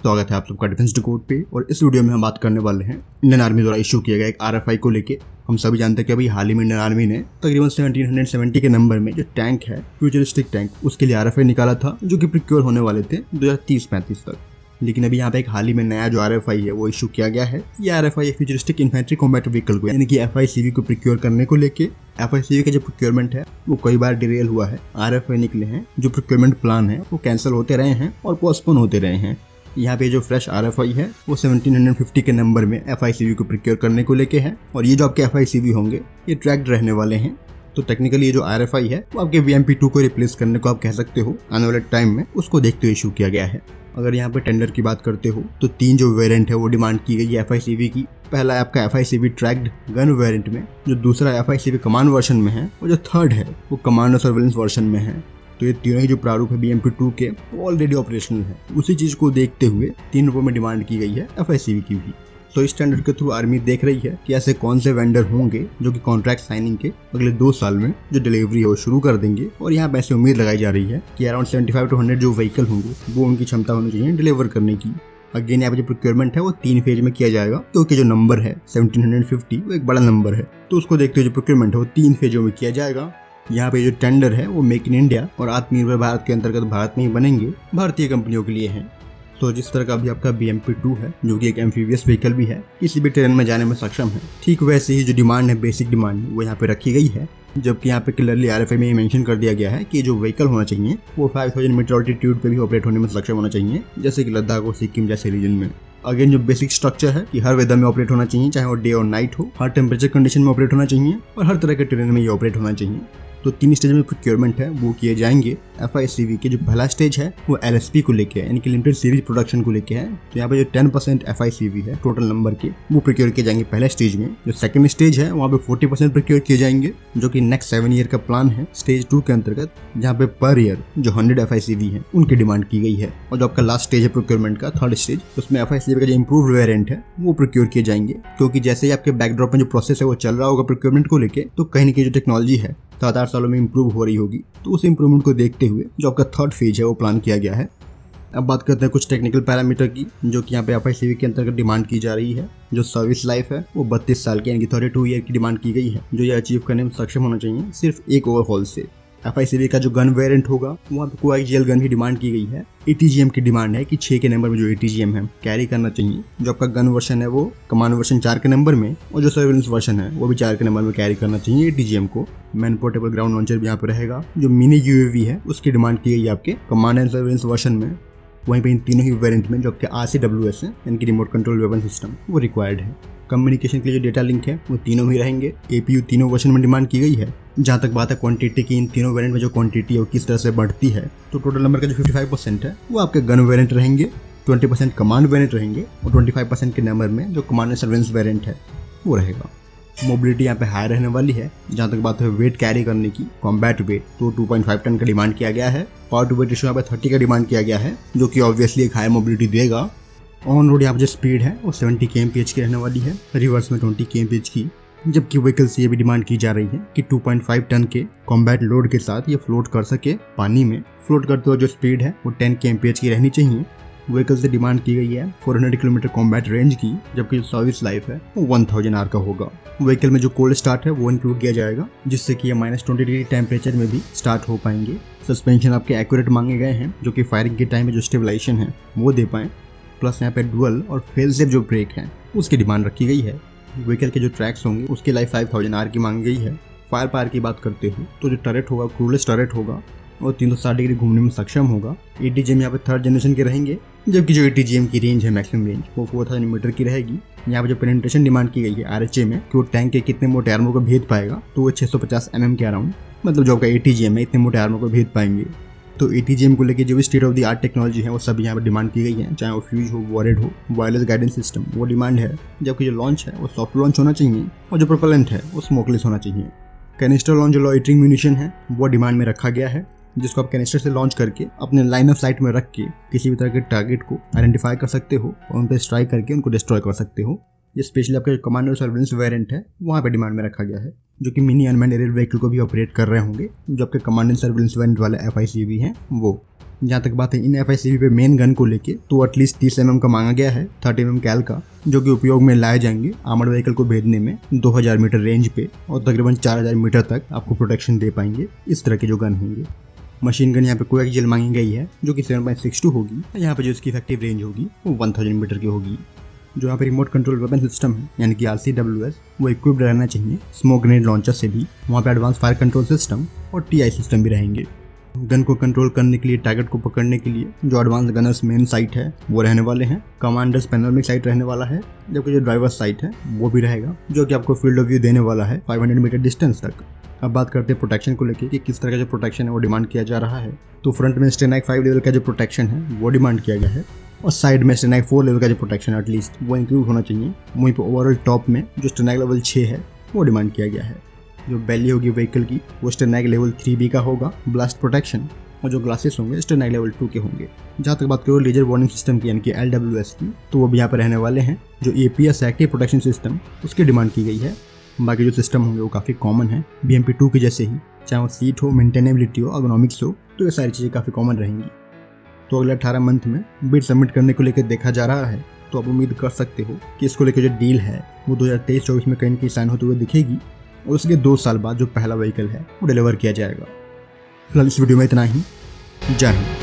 स्वागत है आप सबका डिफेंस डिकोड पे। और इस वीडियो में हम बात करने वाले हैं इंडियन आर्मी द्वारा इशू किया गया एक RFI को लेके। हम सभी जानते हैं कि अभी हाल ही में इंडियन आर्मी ने तकरीबन 1770 के नंबर में जो टैंक है, फ्यूचरिस्टिक टैंक, उसके लिए RFI निकाला था जो कि प्रोक्योर होने वाले थे 2030-35 तक। लेकिन अभी यहाँ पे एक हाल ही में नया जो RFI है वो इशू किया गया है। ये RFI futuristic infantry combat vehicle को यानी कि FICV को प्रोक्योर करने को लेके FICV का जो प्रोक्योरमेंट है वो कई बार डिरेल हुआ है। RFI निकले हैं, जो प्रोक्योरमेंट प्लान है वो कैंसिल होते रहे हैं और पोस्टपोन होते रहे हैं। यहाँ पे जो फ्रेश RFI है वो 1750 के नंबर में FICV को प्रोक्योर करने को लेके है। और ये जो आपके FICV होंगे ये ट्रैक्ड रहने वाले हैं। तो टेक्निकली ये जो RFI है वो आपके VMP2 को रिप्लेस करने को आप कह सकते हो आने वाले टाइम में, उसको देखते हुए इशू किया गया है। अगर यहाँ पे टेंडर की बात करते हो तो 3 जो वेरिएंट है वो डिमांड की गई है FICV की। पहला है आपका FICV ट्रैक्ड गन वेरिएंट में, जो दूसरा FICV कमांड वर्जन में है, और जो थर्ड है वो कमांड और सर्वेलेंस वर्जन में है। तो ये तीनों ही जो प्रारूप है BMP2 के वो ऑलरेडी ऑपरेशनल है। उसी चीज को देखते हुए 3 रुपये में डिमांड की गई है FICV की भी। तो इस टेंडर के थ्रू आर्मी देख रही है कि ऐसे कौन से वेंडर होंगे जो कि कॉन्ट्रैक्ट साइनिंग के अगले 2 साल में जो डिलीवरी है वो शुरू कर देंगे। और यहाँ पे ऐसे उम्मीद लगाई जा रही है कि अराउंड 75 to 100 जो व्हीकल होंगे वो उनकी क्षमता होनी चाहिए डिलीवर करने की। अगेन यहाँ पे जो प्रोक्योरमेंट है वो 3 फेज में किया जाएगा, क्योंकि जो नंबर है 1750 वो एक बड़ा नंबर है। तो उसको देखते हुए जो प्रोक्योरमेंट है वो 3 फेजों में किया जाएगा। यहाँ पे जो टेंडर है वो मेक इन इंडिया और आत्मनिर्भर भारत के अंतर्गत भारत में ही बनेंगे, भारतीय कंपनियों के लिए हैं। तो जिस तरह का भी आपका BMP2 है जो कि एक एम्फीबियस व्हीकल भी है, किसी भी टेरेन में जाने में सक्षम है, ठीक वैसे ही जो डिमांड है, बेसिक डिमांड, वो यहाँ पे रखी गई है। जबकि यहाँ पे क्लियरली RFI में ये मेंशन कर दिया गया है कि जो व्हीकल होना चाहिए वो 5000 मीटर ऑल्टीट्यूड पे भी ऑपरेट होने में सक्षम होना चाहिए, जैसे कि लद्दाख और सिक्किम जैसे रीजन में। अगेन जो बेसिक स्ट्रक्चर है कि हर वेदर में ऑपरेट होना चाहिए, चाहे वो डे और नाइट हो, हर टेम्परेचर कंडीशन में ऑपरेट होना चाहिए और हर तरह के टेरेन में ये ऑपरेट होना चाहिए। तो 3 स्टेज में प्रोक्योरमेंट है वो किए जाएंगे। FICV के जो पहला स्टेज है वो LSP को लेके है, यानी कि लिमिटेड सीरीज प्रोडक्शन को लेके है। तो यहाँ पे जो 10% FICV है टोटल नंबर के वो प्रोक्योर किए जाएंगे पहले स्टेज में। जो सेकंड स्टेज है वहाँ पे 40% प्रोक्योर किए जाएंगे, जो कि नेक्स्ट 7 ईयर का प्लान है स्टेज 2 के अंतर्गत, जहाँ पे पर ईयर जो 100 FICV है उनकी डिमांड की गई है। और जो आपका लास्ट स्टेज है प्रोक्योरमेंट का, थर्ड स्टेज, उसमें FICV का जो इम्प्रूव्ड वेरिएंट है वो प्रोक्योर किए जाएंगे। क्योंकि जैसे ही आपके बैकड्रॉप में जो प्रोसेस है वो चल रहा होगा प्रोक्योरमेंट को लेके, तो कहीं न कहीं जो टेक्नोलॉजी है 7-8 सालों में इंप्रूव हो रही होगी। तो उस इंप्रूवमेंट को देखते हुए जो आपका थर्ड फेज है वो प्लान किया गया है। अब बात करते हैं कुछ टेक्निकल पैरामीटर की, जो कि यहाँ पे FICV के अंतर्गत डिमांड की जा रही है। जो सर्विस लाइफ है वो 32 साल की, यानी कि 32 ईयर की डिमांड की गई है, जो ये अचीव करने में सक्षम होना चाहिए सिर्फ एक ओवरहॉल से। FICV का जो गन वेरिएंट होगा वहाँ पे कोएक्सियल गन की डिमांड की गई है। ATGM की डिमांड है कि 6 के नंबर में जो ATGM है कैरी करना चाहिए। जो आपका गन वर्जन है वो कमांड वर्जन 4 के नंबर में, और जो सर्वेलेंस वर्जन है वो भी 4 के नंबर में कैरी करना चाहिए ATGM को। मैन पोर्टेबल ग्राउंड लॉन्चर भी यहाँ पे रहेगा। जो मिनी UAV है उसकी डिमांड की गई है आपके कमांड एंड सर्वेलेंस वर्जन में। वहीं पे इन तीनों ही वेरिएंट में जो आपके RCWS है, यानी कि रिमोट कंट्रोल वेपन सिस्टम, वो रिक्वायर्ड है। कम्युनिकेशन के लिए जो डेटा लिंक है वो तीनों ही रहेंगे। APU तीनों वर्जन में डिमांड की गई है। जहाँ तक बात है क्वांटिटी की, इन तीनों वेरिएंट में जो क्वांटिटी है वो किस तरह से बढ़ती है, तो टोटल नंबर का जो 55% है वो आपके गन वेरिएंट रहेंगे, 20% कमांड वेरिएंट रहेंगे, और 25% के नंबर में जो कमांड एंड सर्वेलेंस वेरिएंट है वो रहेगा। मोबिलिटी यहाँ पे हाई रहने वाली है। जहाँ तक बात है वेट कैरी करने की, कॉम्बैट वेट, तो 2.5 टन का डिमांड किया गया है। पावर टू वेट रेशियो यहाँ पे 30 का डिमांड किया गया है, जो कि ऑब्वियसली एक हाई मोबिलिटी देगा। ऑन रोड यहाँ पे जो स्पीड है वो 70 kmph की रहने वाली है, रिवर्स में 20 kmph की। जबकि व्हीकल से ये भी डिमांड की जा रही है कि 2.5 टन के कॉम्बैट लोड के साथ ये फ्लोट कर सके पानी में। फ्लोट करते हुए जो स्पीड है वो 10 kmph की रहनी चाहिए। व्हीकल से डिमांड की गई है 400 किलोमीटर कॉम्बैट रेंज की, जबकि जो सर्विस लाइफ है वो 1000 आवर का होगा। व्हीकल में जो कोल्ड स्टार्ट है वो इंक्लूड किया जाएगा, जिससे कि ये -20 डिग्री टेम्परेचर में भी स्टार्ट हो पाएंगे। सस्पेंशन आपके एक्यूरेट मांगे गए हैं, जो कि फायरिंग के टाइम में जो स्टेबलाइजेशन है वो दे पाएँ। प्लस यहाँ पे डुअल और फेल सेफ जो ब्रेक है उसकी डिमांड रखी गई है। व्हीकल के जो ट्रैक्स होंगे उसकी लाइफ 5000 आवर की मांगी गई है। फायर पावर की बात करते हो तो जो टरेट होगा क्रूलेस टरेट होगा और 360 डिग्री घूमने में सक्षम होगा। ATGM यहाँ पे 3rd जनरेशन के रहेंगे, जबकि जो ATGM की रेंज है मैक्सिमम रेंज वो 4000 मीटर की रहेगी। यहाँ पे जो पेनिट्रेशन डिमांड की गई है RHA में कि वो टैंक के कितने मोटे आर्मर को भेद पाएगा, तो वो 650 mm के अराउंड, मतलब जो आपका ATGM है इतने मोटे आर्मर को भेद पाएंगे। तो ATGM को लेके जो भी state of the art technology है वो सब यहाँ पे डिमांड की गई है, चाहे वो फ्यूज हो, वॉरेड हो, वायरलेस गाइडेंस सिस्टम, वो डिमांड है। जबकि जो लॉन्च है वो सॉफ्ट लॉन्च होना चाहिए, और जो प्रोपेलेंट है वो स्मोकलेस होना चाहिए। कैनिस्टर लॉन्च जो लॉइटरिंग म्यूनिशन है वो डिमांड में रखा गया है, जिसको आप कैनिस्टर से लॉन्च करके अपने लाइन ऑफ साइट में रख के किसी भी तरह के टारगेट को आइडेंटिफाई कर सकते हो और उन पर स्ट्राइक करके उनको डिस्ट्रॉय कर सकते हो। ये स्पेशली आपका जो कमांड और सर्वेलेंस वेरिएंट है वहाँ पे डिमांड में रखा गया है, जो कि मिनी अनमैन्ड एरियल व्हीकल को भी ऑपरेट कर रहे होंगे, जो आपके कमांड एंड सर्वेलेंस वेरिएंट वाले FICV हैं वो। जहाँ तक बात है इन FICV पे मेन गन को लेके, तो एटलीस्ट 30 mm का मांगा गया है, 30 mm कैल का, जो कि उपयोग में लाए जाएंगे आर्मर्ड व्हीकल को भेजने में 2000 मीटर रेंज पे, और तकरीबन 4000 मीटर तक आपको प्रोटेक्शन दे पाएंगे। इस तरह के जो गन होंगे। मशीन गन यहाँ पे कोएक्सियल मांगी गई है, जो कि 7.62 होगी। यहाँ पे जो इसकी इफेक्टिव रेंज होगी वो 1000 मीटर की होगी। जो यहाँ पे रिमोट कंट्रोल वेपन सिस्टम है यानी कि RCWS, वो इक्विप्ड रहना चाहिए स्मोक ग्रेनेड लॉन्चर से भी। वहाँ पे एडवांस फायर कंट्रोल सिस्टम और TI सिस्टम भी रहेंगे। गन को कंट्रोल करने के लिए, टारगेट को पकड़ने के लिए जो एडवांस गनर्स मेन साइट है वो रहने वाले हैं। कमांडर्स पैनोरामिक साइट रहने वाला है, जबकि जो ड्राइवर साइट है वो भी रहेगा, जो कि आपको फील्ड ऑफ व्यू देने वाला है 500 मीटर डिस्टेंस तक। अब बात करते हैं प्रोटेक्शन को लेके कि किस तरह का जो प्रोटेक्शन है वो डिमांड किया जा रहा है। तो फ्रंट में स्टेनाइक 5 लेवल का जो प्रोटेक्शन है वो डिमांड किया गया है, और साइड में स्टेनाइक 4 लेवल का जो प्रोटेक्शन एटलीस्ट वो इंक्लूड होना चाहिए। वहीं पर ओवरऑल टॉप में जो स्टेनाइक लेवल 6 है वो डिमांड किया गया है। जो बेली होगी व्हीकल की वो स्टेनाइक लेवल 3B का होगा ब्लास्ट प्रोटेक्शन, और जो ग्लासेस होंगे स्टेनाइक लेवल 2 के होंगे। जहाँ तक बात करो लेजर वार्निंग सिस्टम की यानी कि LWS की, तो वो भी यहाँ पर रहने वाले हैं। जो APS एक्टिव प्रोटेक्शन सिस्टम उसकी डिमांड की गई है। बाकी जो सिस्टम होंगे वो काफ़ी कॉमन है BMP-2 के जैसे ही, चाहे वो सीट हो, मेंटेनेबिलिटी हो, अर्गोनॉमिक्स हो, तो ये सारी चीज़ें काफ़ी कॉमन रहेंगी। तो अगले 18 मंथ में बिड सबमिट करने को लेकर देखा जा रहा है, तो आप उम्मीद कर सकते हो कि इसको लेकर जो डील है वो 2023-24 में कहीं न कहीं साइन होते हुए दिखेगी, और उसके 2 साल बाद जो पहला व्हीकल है वो डिलीवर किया जाएगा। फिलहाल इस वीडियो में इतना ही। जय हिंद।